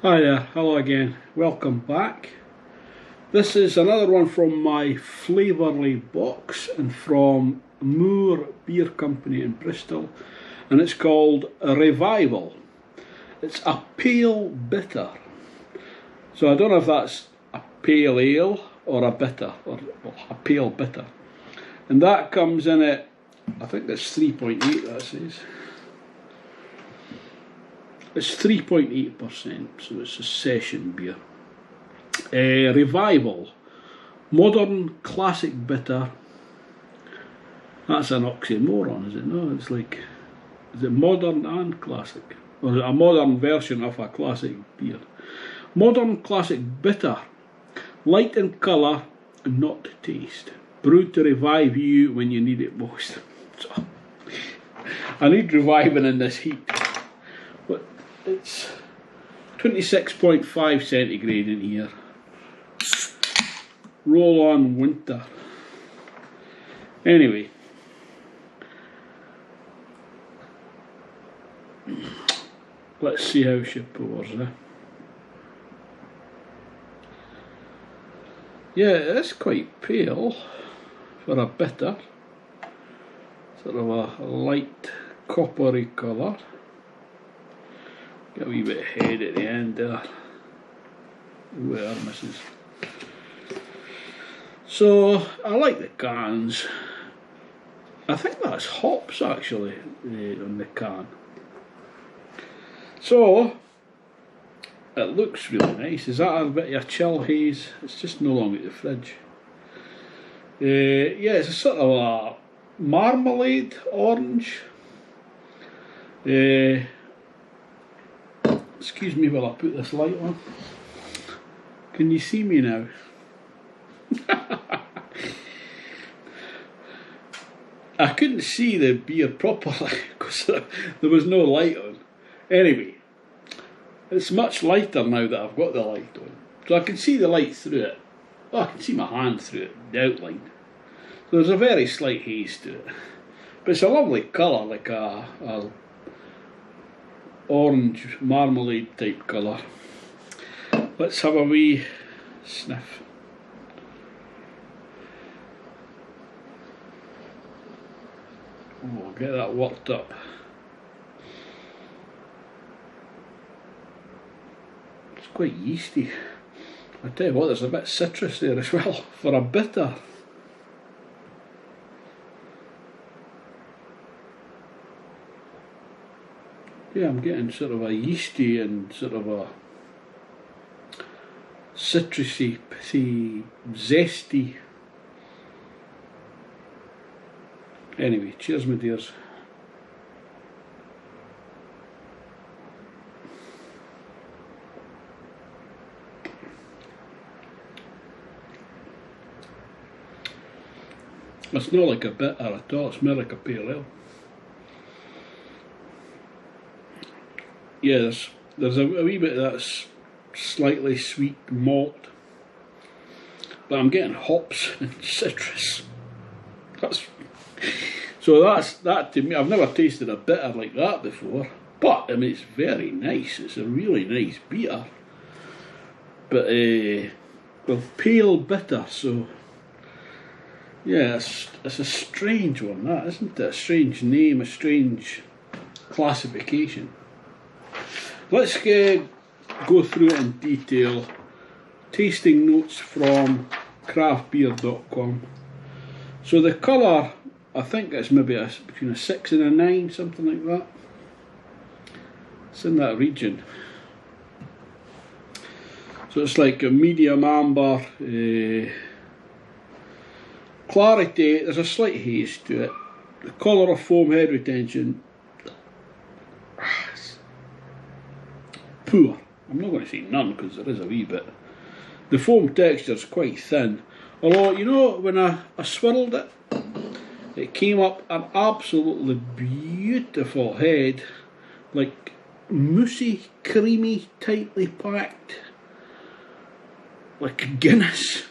Hi there, hello again, welcome back. This is another one from my Flavourly box and from Moor Beer Company in Bristol, and it's called a Revival. It's a pale bitter, so I don't know if that's a pale ale or a bitter, or well, a pale bitter, and that comes in at, I think that's 3.8 that says. It's 3.8%, so it's a session beer. Revival, modern classic bitter. That's an oxymoron, is it? No, it's like, is it modern and classic? Or is it a modern version of a classic beer? Modern classic bitter, light in colour and not taste. Brewed to revive you when you need it most. So, I need reviving in this heat. But it's 26.5 centigrade in here. Roll on winter. Anyway, let's see how she pours. Yeah, it's quite pale for a bitter. Sort of a light coppery colour. Get a wee bit of head at the end there. Where misses. So I like the cans. I think that's hops actually on the can. So it looks really nice. Is that a bit of a chill haze? It's just no longer at the fridge. Yeah, it's a sort of a marmalade orange. Excuse me while I put this light on. Can you see me now? I couldn't see the beer properly because there was no light on. Anyway, it's much lighter now that I've got the light on. So I can see the light through it. Oh, I can see my hand through it, the outline. So there's a very slight haze to it. But it's a lovely colour, like a orange marmalade type colour. Let's have a wee sniff. Oh, get that worked up. It's quite yeasty. I tell you what, there's a bit of citrus there as well for a bitter. Yeah, I'm getting sort of a yeasty and sort of a citrusy, pithy, zesty. Anyway, cheers my dears. It's not like a bitter at all, it's more like a pale ale. Yeah, there's a wee bit of that slightly sweet malt, but I'm getting hops and citrus. That to me, I've never tasted a bitter like that before, but I mean it's very nice. It's a really nice beer, but well, pale bitter. So yeah, it's a strange one, that isn't it? A strange name, a strange classification. Let's go through it in detail. Tasting notes from craftbeer.com. So the colour, I think it's maybe between a 6 and a 9, something like that. It's in that region. So it's like a medium amber, clarity, there's a slight haze to it. The colour of foam head retention, poor. I'm not going to say none because there is a wee bit. The foam texture is quite thin. Although, you know, when I swirled it, it came up an absolutely beautiful head, like moussey, creamy, tightly packed, like a Guinness.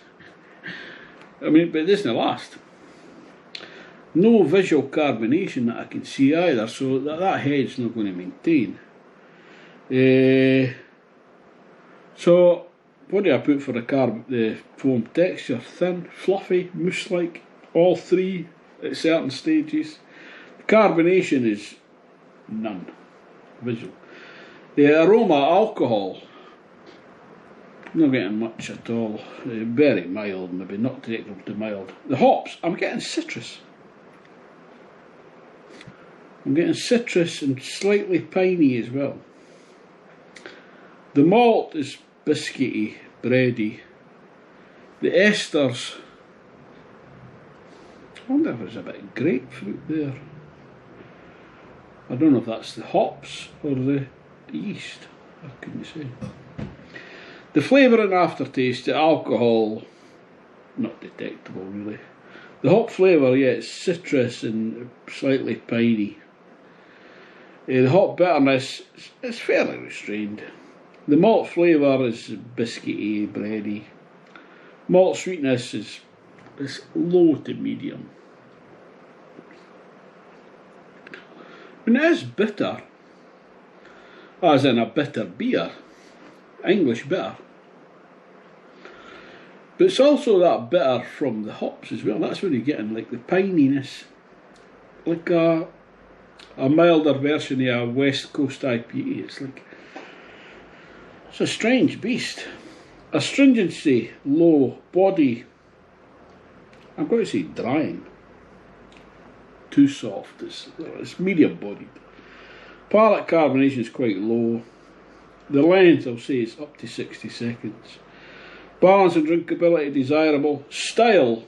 I mean, but it doesn't last. No visual carbonation that I can see either, so that head's not going to maintain. So, what do I put for the foam texture? Thin, fluffy, mousse-like, all three at certain stages. The carbonation is none. Visual. The aroma, alcohol, not getting much at all. Very mild, maybe not detectable to mild. The hops, I'm getting citrus. I'm getting citrus and slightly piney as well. The malt is biscuity, bready. The esters, I wonder if there's a bit of grapefruit there. I don't know if that's the hops or the yeast, I couldn't say. The flavour and aftertaste, the alcohol, not detectable really. The hop flavour, yeah, it's citrus and slightly piney. The hop bitterness is fairly restrained. The malt flavour is biscuity, bready. Malt sweetness is low to medium. And it is bitter, as in a bitter beer, English bitter. But it's also that bitter from the hops as well. That's where you're getting like the pininess, like a milder version of a West Coast IPA. It's a strange beast. Astringency, low. Body, I'm going to say drying. Too soft, it's medium bodied. Palate carbonation is quite low. The length, I'll say, is up to 60 seconds. Balance and drinkability desirable. Style,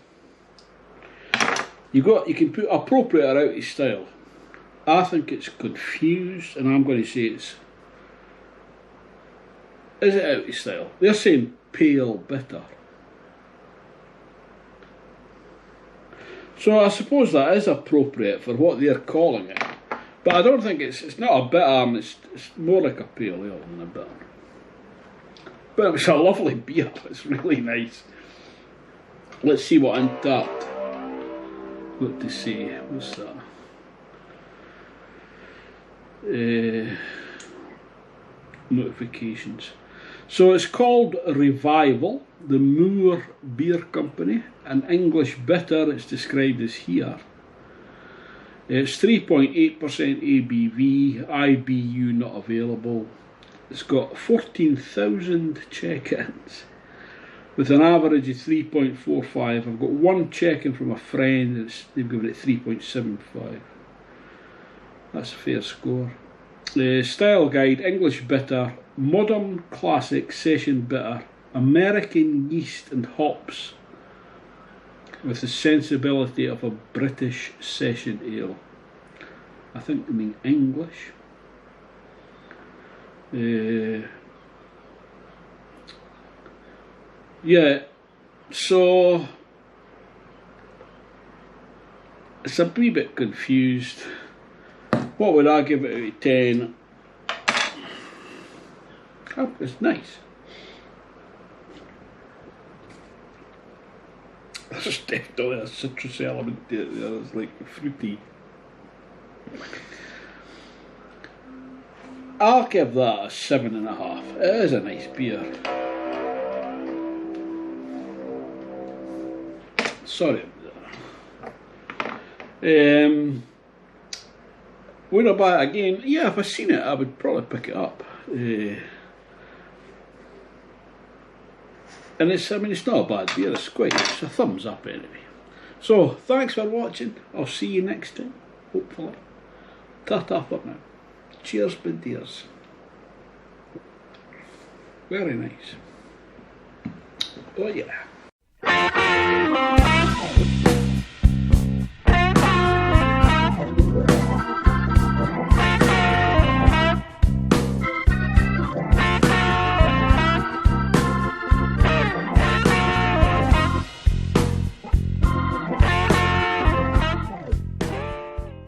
you can put appropriate or out of style. I think it's confused, and I'm going to say is it out of style? They're saying pale bitter. So I suppose that is appropriate for what they're calling it. But I don't think it's not a bitter, it's more like a pale ale than a bitter. But it was a lovely beer, it's really nice. Let's see what Untapped got to say. What's that? Notifications. So it's called Revival, the Moor Beer Company, an English bitter, it's described as here. It's 3.8% ABV, IBU not available. It's got 14,000 check-ins with an average of 3.45. I've got one check-in from a friend, they've given it 3.75. That's a fair score. The style guide, English bitter, modern classic session bitter, American yeast and hops with the sensibility of a British session ale. I think they mean English. Yeah, so it's a wee bit confused. What would I give it out of 10? Oh, it's nice. There's definitely a citrus element there. It's like fruity. I'll give that a 7.5. It is a nice beer. Sorry. Would I buy it again? Yeah, if I seen it, I would probably pick it up. And it's not a bad beer. It's a thumbs up anyway. So thanks for watching. I'll see you next time, hopefully. Ta-ta for now. Cheers, my dears. Very nice. Oh yeah.